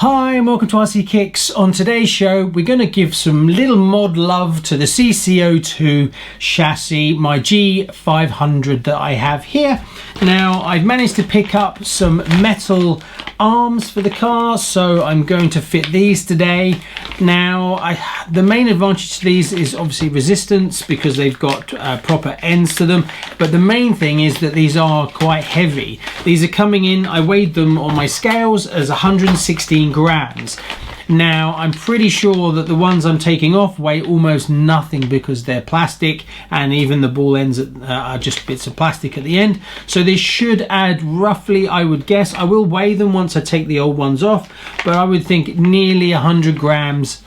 Hi and welcome to RCKicks. On today's show we're going to give some little mod love to the CC-02 chassis, my G500 that I have here. Now I've managed to pick up some metal arms for the car, so I'm going to fit these today. Now the main advantage to these is obviously resistance because they've got proper ends to them, but the main thing is that these are quite heavy. These are coming in, I weighed them on my scales as 116 grams. Now I'm pretty sure that the ones I'm taking off weigh almost nothing because they're plastic, and even the ball ends are just bits of plastic at the end. So they should add roughly, I would guess, I will weigh them once I take the old ones off, but I would think nearly 100 grams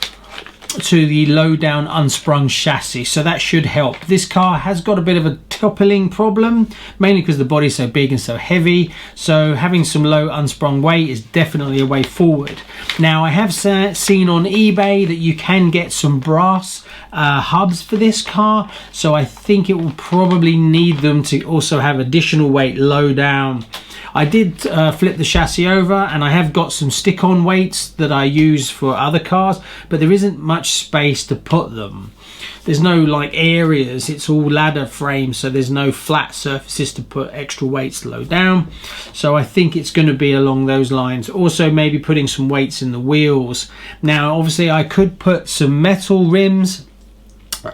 to the low down unsprung chassis, so that should help. This car has got a bit of a toppling problem, mainly because the body's so big and so heavy, so having some low unsprung weight is definitely a way forward. Now I have seen on eBay that you can get some brass hubs for this car, so I think it will probably need them to also have additional weight low down. I did flip the chassis over, and I have got some stick-on weights that I use for other cars, but there isn't much space to put them. There's no like areas, it's all ladder frame, so there's no flat surfaces to put extra weights low down. So I think it's going to be along those lines. Also maybe putting some weights in the wheels. Now obviously I could put some metal rims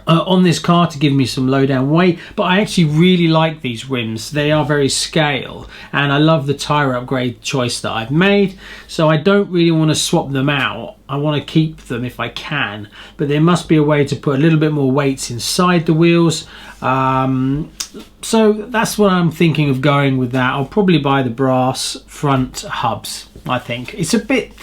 on this car to give me some low down weight, but I actually really like these rims. They are very scale, and I love the tire upgrade choice that I've made, so I don't really want to swap them out. I want to keep them if I can, but there must be a way to put a little bit more weights inside the wheels. So that's what I'm thinking of going with that. I'll probably buy the brass front hubs. I think it's a bit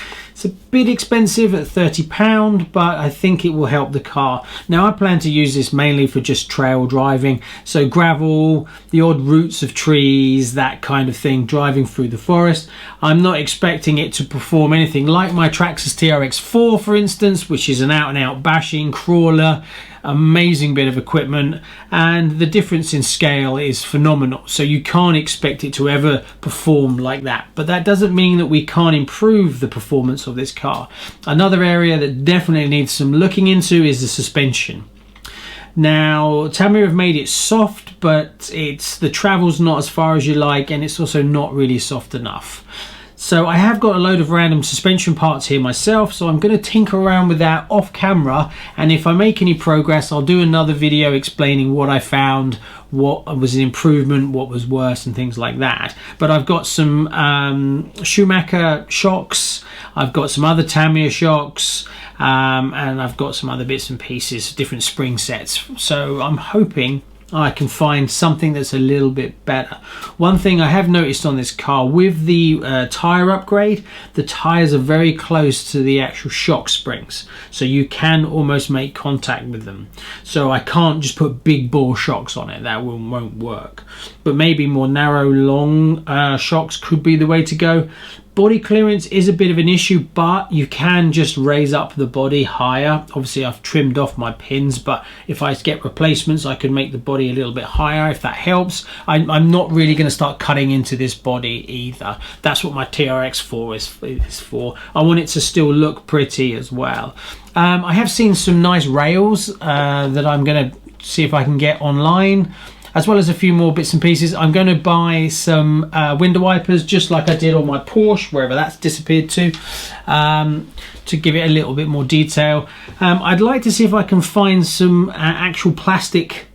expensive at £30, but I think it will help the car. Now I plan to use this mainly for just trail driving, so gravel, the odd roots of trees, that kind of thing, driving through the forest. I'm not expecting it to perform anything like my Traxxas TRX4 for instance, which is an out and out bashing crawler. Amazing bit of equipment, and the difference in scale is phenomenal, so you can't expect it to ever perform like that, but that doesn't mean that we can't improve the performance of this car. Another area that definitely needs some looking into is the suspension. Now Tamiya have made it soft, but the travel's not as far as you like, and it's also not really soft enough. So I have got a load of random suspension parts here myself, so I'm going to tinker around with that off camera, and if I make any progress I'll do another video explaining what I found, what was an improvement, what was worse, and things like that. But I've got some Schumacher shocks, I've got some other Tamiya shocks, and I've got some other bits and pieces, different spring sets, so I'm hoping I can find something that's a little bit better. One thing I have noticed on this car with the tire upgrade, the tires are very close to the actual shock springs, so you can almost make contact with them. So I can't just put big bore shocks on it, that won't work. But maybe more narrow, long shocks could be the way to go. Body clearance is a bit of an issue, but you can just raise up the body higher. Obviously I've trimmed off my pins, but if I get replacements I can make the body a little bit higher if that helps. I'm not really going to start cutting into this body either. That's what my TRX4 is for. I want it to still look pretty as well. I have seen some nice rails that I'm going to see if I can get online, as well as a few more bits and pieces. I'm going to buy some window wipers, just like I did on my Porsche, wherever that's disappeared to give it a little bit more detail. I'd like to see if I can find some actual plastic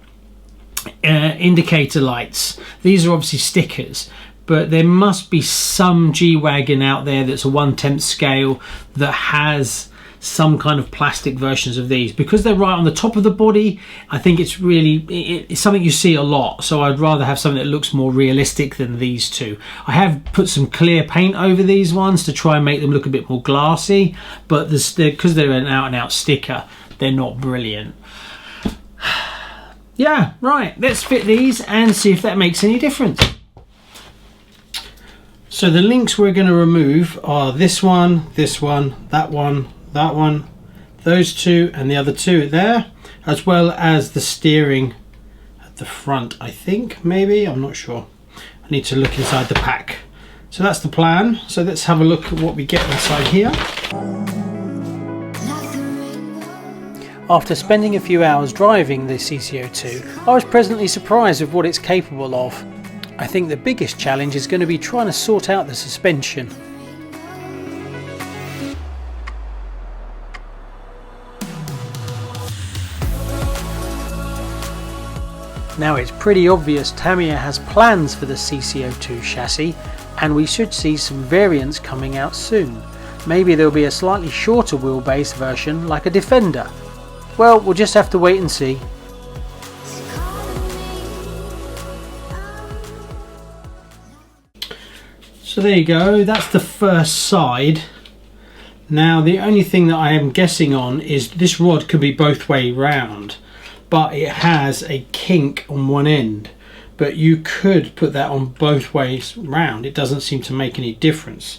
indicator lights. These are obviously stickers, but there must be some G-Wagon out there that's a 1/10 scale that has some kind of plastic versions of these. Because they're right on the top of the body, I think it's something you see a lot, so I'd rather have something that looks more realistic than these two. I have put some clear paint over these ones to try and make them look a bit more glassy, but because they're an out and out sticker, they're not brilliant. Yeah, right, let's fit these and see if that makes any difference. So the links we're going to remove are this one, that one, that one, those two, and the other two there, as well as the steering at the front, I think, maybe, I'm not sure. I need to look inside the pack. So that's the plan. So let's have a look at what we get inside here. After spending a few hours driving the CC-02, I was pleasantly surprised with what it's capable of. I think the biggest challenge is going to be trying to sort out the suspension. Now it's pretty obvious Tamiya has plans for the CC-02 chassis, and we should see some variants coming out soon. Maybe there'll be a slightly shorter wheelbase version like a Defender. Well, we'll just have to wait and see. So there you go, that's the first side. Now the only thing that I am guessing on is this rod could be both way round, but it has a kink on one end. But you could put that on both ways round. It doesn't seem to make any difference.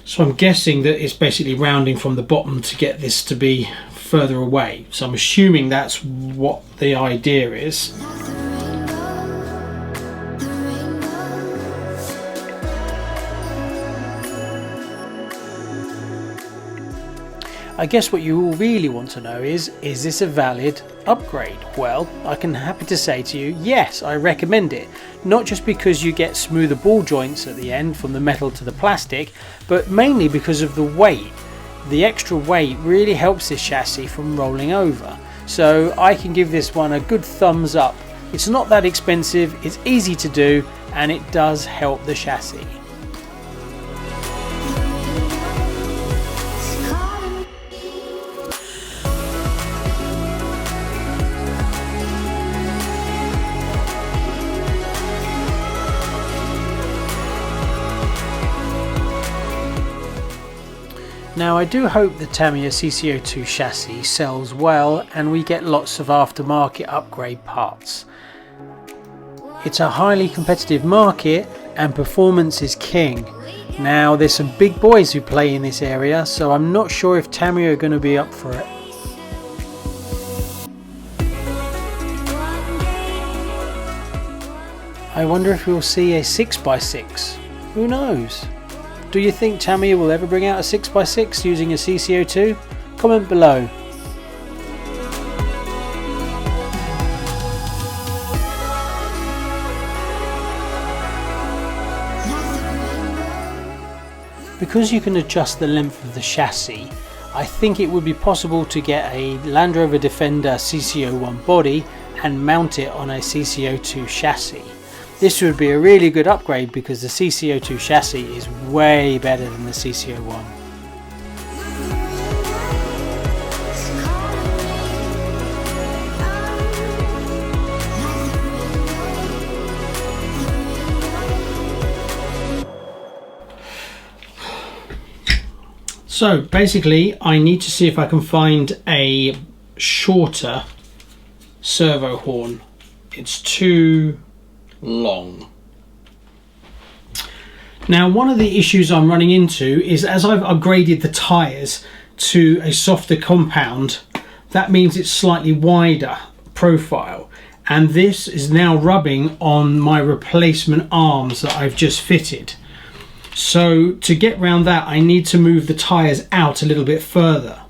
So I'm guessing that it's basically rounding from the bottom to get this to be further away. So I'm assuming that's what the idea is. I guess what you all really want to know is this a valid upgrade? Well, I can happy to say to you, yes, I recommend it. Not just because you get smoother ball joints at the end from the metal to the plastic, but mainly because of the weight. The extra weight really helps this chassis from rolling over. So I can give this one a good thumbs up. It's not that expensive, it's easy to do, and it does help the chassis. Now I do hope the Tamiya CC-02 chassis sells well and we get lots of aftermarket upgrade parts. It's a highly competitive market and performance is king. Now there's some big boys who play in this area, so I'm not sure if Tamiya are going to be up for it. I wonder if we'll see a 6x6. Who knows? Do you think Tamiya will ever bring out a 6x6 using a CC-02? Comment below. Because you can adjust the length of the chassis, I think it would be possible to get a Land Rover Defender CC-01 body and mount it on a CC-02 chassis. This would be a really good upgrade because the CC-02 chassis is way better than the CC-01. So basically I need to see if I can find a shorter servo horn. It's too long. Now one of the issues I'm running into is as I've upgraded the tyres to a softer compound, that means it's slightly wider profile, and this is now rubbing on my replacement arms that I've just fitted. So to get around that I need to move the tyres out a little bit further.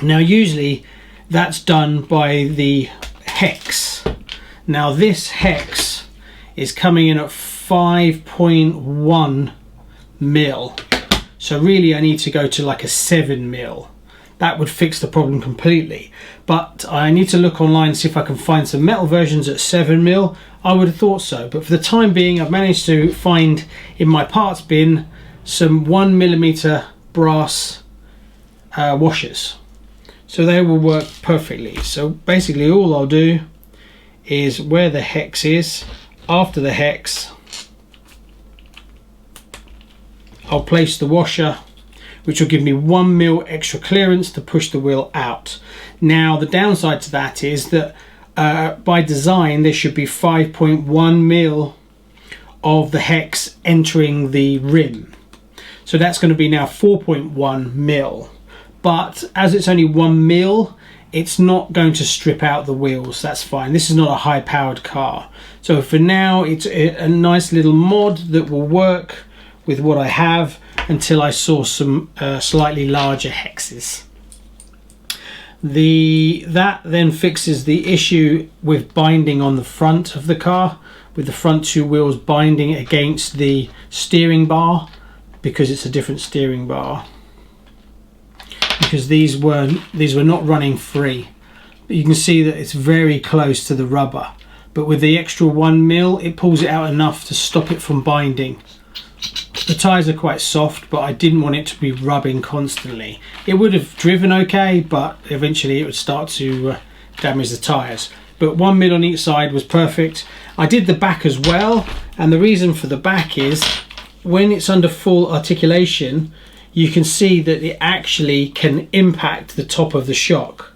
Now usually that's done by the hex. Now this hex is coming in at 5.1 mil, so really I need to go to like a 7 mil. That would fix the problem completely, but I need to look online and see if I can find some metal versions at 7 mil. I would have thought so, but for the time being I've managed to find in my parts bin some 1mm brass washers, so they will work perfectly. So basically all I'll do is where the hex is, after the hex I'll place the washer, which will give me 1 mil extra clearance to push the wheel out. Now the downside to that is that by design there should be 5.1 mil of the hex entering the rim, so that's going to be now 4.1 mil, but as it's only 1 mil it's not going to strip out the wheels. That's fine. This is not a high powered car. So for now, it's a nice little mod that will work with what I have until I saw some slightly larger hexes. That then fixes the issue with binding on the front of the car, with the front two wheels binding against the steering bar, because it's a different steering bar. Because these were not running free. But you can see that it's very close to the rubber. But with the extra 1mm, it pulls it out enough to stop it from binding. The tyres are quite soft, but I didn't want it to be rubbing constantly. It would have driven okay, but eventually it would start to damage the tyres. But 1mm on each side was perfect. I did the back as well, and the reason for the back is when it's under full articulation, you can see that it actually can impact the top of the shock.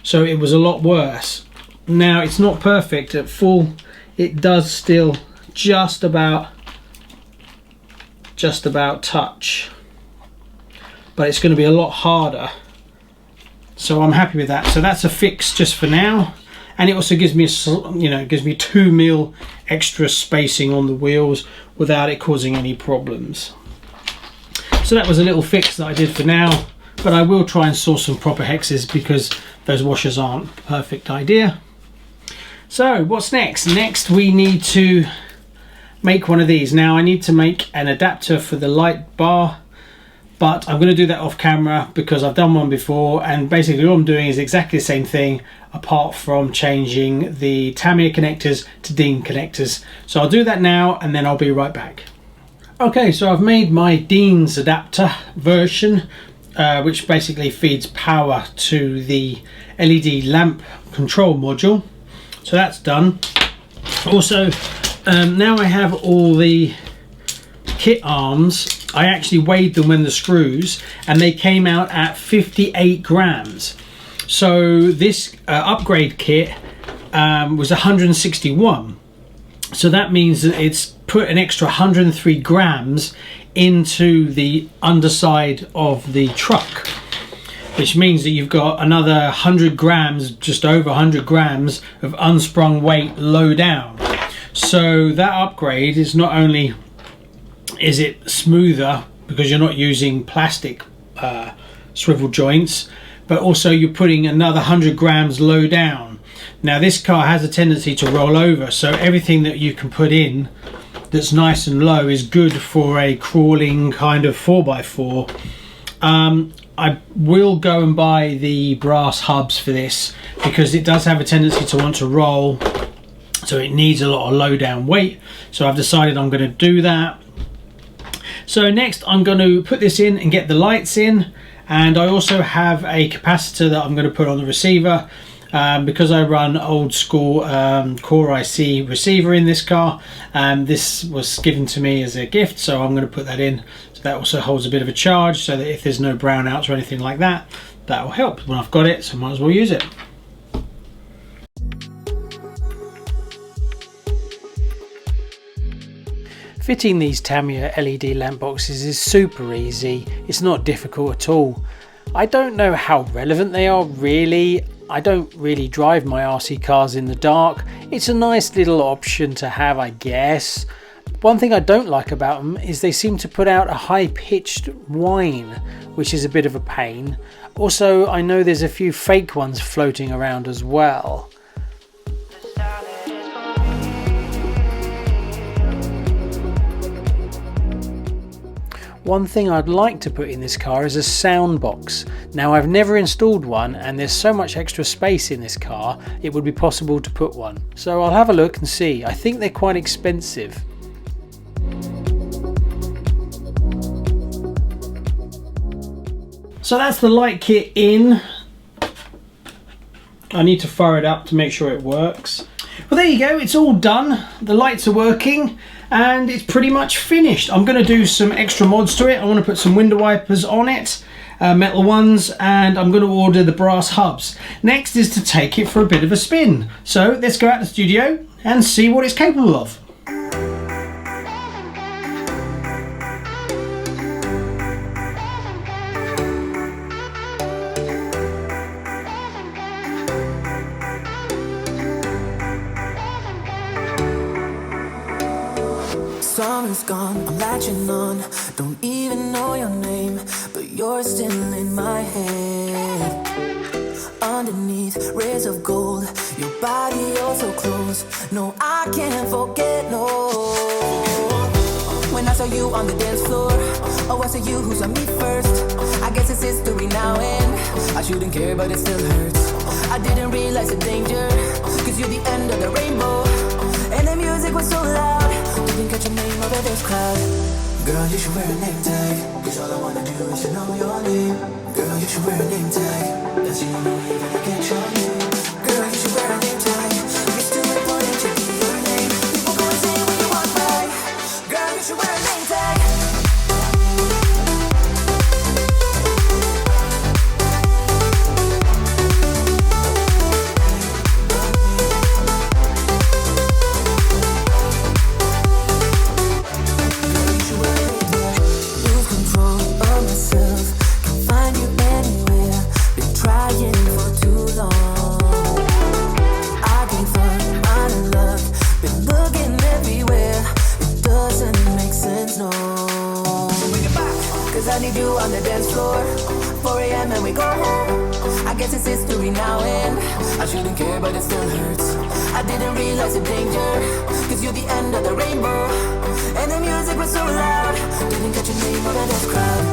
So it was a lot worse. Now it's not perfect at full. It does still just about touch, but it's going to be a lot harder, so I'm happy with that. So that's a fix just for now, and it also gives me gives me 2mm extra spacing on the wheels without it causing any problems. So that was a little fix that I did for now, but I will try and source some proper hexes because those washers aren't a perfect idea. So what's next? Next we need to make one of these. Now I need to make an adapter for the light bar, but I'm going to do that off camera because I've done one before, and basically all I'm doing is exactly the same thing apart from changing the Tamiya connectors to Dean connectors. So I'll do that now and then I'll be right back. Okay, so I've made my Dean's adapter version, which basically feeds power to the LED lamp control module. So that's done. Also, now I have all the kit arms. I actually weighed them in the screws and they came out at 58 grams. So this upgrade kit was 161. So that means that it's put an extra 103 grams into the underside of the truck, which means that you've got another 100 grams, just over 100 grams of unsprung weight low down. So that upgrade is not only is it smoother because you're not using plastic swivel joints, but also you're putting another 100 grams low down. Now this car has a tendency to roll over, so everything that you can put in that's nice and low is good for a crawling kind of 4x4. I will go and buy the brass hubs for this because it does have a tendency to want to roll, so it needs a lot of low down weight. So I've decided I'm going to do that. So next I'm going to put this in and get the lights in, and I also have a capacitor that I'm going to put on the receiver because I run old school Core IC receiver in this car. This was given to me as a gift, so I'm going to put that in. So that also holds a bit of a charge, so that if there's no brownouts or anything like that, that will help when I've got it, so might as well use it. Fitting these Tamiya LED lamp boxes is super easy. It's not difficult at all. I don't know how relevant they are really. I don't really drive my RC cars in the dark. It's a nice little option to have, I guess. One thing I don't like about them is they seem to put out a high-pitched whine, which is a bit of a pain. Also, I know there's a few fake ones floating around as well. One thing I'd like to put in this car is a sound box. Now I've never installed one, and there's so much extra space in this car it would be possible to put one. So I'll have a look and see. I think they're quite expensive. So that's the light kit in. I need to fire it up to make sure it works. Well, there you go, it's all done. The lights are working and it's pretty much finished. I'm going to do some extra mods to it. I want to put some window wipers on it, metal ones, and I'm going to order the brass hubs. Next is to take it for a bit of a spin. So let's go out to the studio and see what it's capable of. Summer's gone, I'm latching on. Don't even know your name, but you're still in my head. Underneath rays of gold, your body oh so close. No, I can't forget, no. When I saw you on the dance floor, oh, I saw you who saw me first. I guess it's history now and I shouldn't care, but it still hurts. I didn't realize the danger, cause you're the end of the rainbow. And the music was so loud, didn't catch your name over this crowd. Girl, you should wear a name tag, cause all I wanna do is to know your name. Girl, you should wear a name tag, that's the only way that I get your name. Girl, you should wear a name tag, it's too important to be your name. People go insane when you walk by. Girl, you should wear a name tag. I need you on the dance floor, 4 a.m. and we go home. I guess it's history now and I shouldn't care, but it still hurts. I didn't realize the danger, cause you're the end of the rainbow. And the music was so loud, didn't catch your name over this crowd.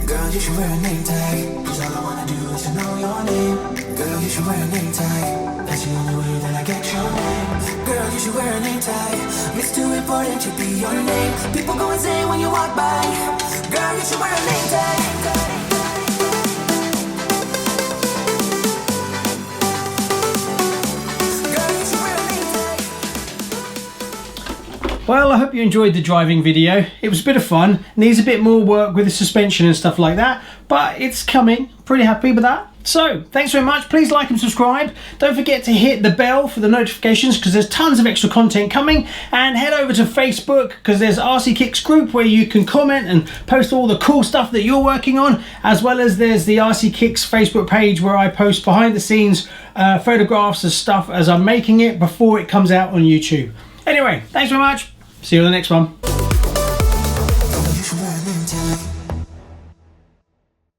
Girl, you should wear a name tag, cause all I wanna do is to know your name. Girl, you should wear a name tag, that's the only way that I get your name. Girl, you should wear a name tag, it's too important to be your name. People go insane when you walk by. Girl, you should wear a name tag. Well, I hope you enjoyed the driving video. It was a bit of fun. Needs a bit more work with the suspension and stuff like that, but it's coming. Pretty happy with that. So, thanks very much. Please like and subscribe. Don't forget to hit the bell for the notifications because there's tons of extra content coming. And head over to Facebook because there's RCKicks group where you can comment and post all the cool stuff that you're working on, as well as there's the RCKicks Facebook page where I post behind the scenes photographs of stuff as I'm making it before it comes out on YouTube. Anyway, thanks very much. See you on the next one.